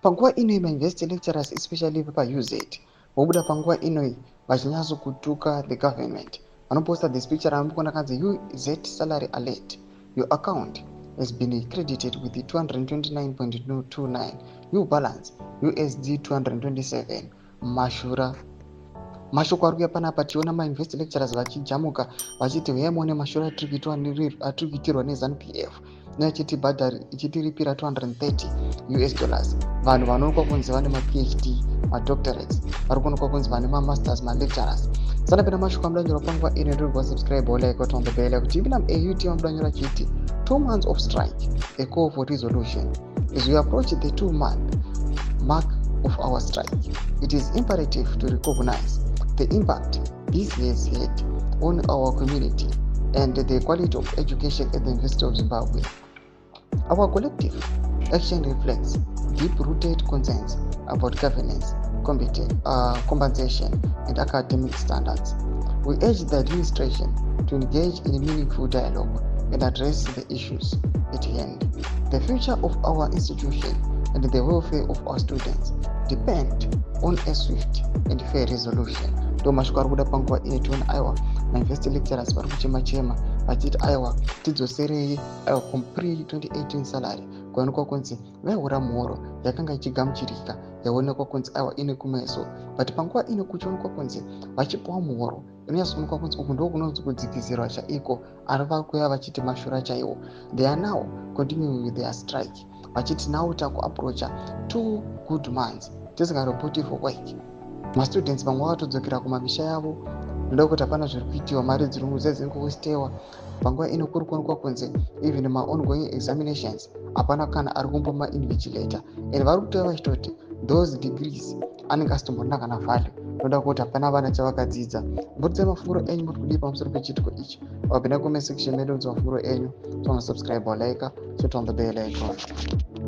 Panguva inoi mauniversity lecturers especially vepaUZ vobuda panguva inoi vachinyatsokutuka the government. Vanoposta this picture ramukona kanzi UZ salary alert. Your account has been credited with the 229.29 new balance USD 227 mashura. Mashoko ari kuuya panapa tiona mauniversity lecturers vachijamuka vachiti veyamone mashura atiri kuitirwa neZANU-PF ichitiripira 230 US dollars. Vanhu vanoonekwa kunzi vane maPhD, madoctorates, vari kuonekwa kunzi vane mamasters, malecturers. Sana pena mashoko amudanyora panguva ino ndorwa subscribe like on the bell kuti ibina AUT amudanyora chiti 2 months of strike, a call for resolution. As we approach the 2-month mark of our strike, it is imperative to recognize the impact this has had on our community and the quality of education at the University of Zimbabwe. Our collective action reflects deep-rooted concerns about governance, compensation, and academic standards. We urge the administration to engage in meaningful dialogue and address the issues at hand. The future of our institution and the welfare of our students depend on a swift and fair resolution. Mashoko ari kuda panguva ino tiona aiwa mauniversity lecturers vari kuchema vachiti aiwa tidzoserei aiwa pre 2018 salary kuonekwa kunzi vaihura muhoro yakanga ichigamuchirika yaonekwa kunzi aiwa ine kumeso, but panguva ino kuchionekwa kunzi vachipiwa muhoro inonyatsoonekwa kunzi uku ndo kunonzi kudzikisirwa chaiko ari vakuuya vachiti mashura chaiwo. They are now continuing with their strike vachiti now takuapproacha 2 good months tisingarepoti for work. Mastudents vamwe vatodzokera kumamisha yavo ndokuti hapana zviri kuitiwa, mari dziri kuwestewa. Panguva ino kuri kuonekwa kunzi even maongoing examinations hapana kana ari kumboma-invigilator, and vari kutova vachitoti those degrees anenge asitombona kana value, noda kuti hapana vana chavakadzidza. Mbodzai mafunguro enyu muri kudii pamusoro pechitiko ichi? Wabvina comment section medu unzi mafunguro enyu, subscribe or like, on the bell icon.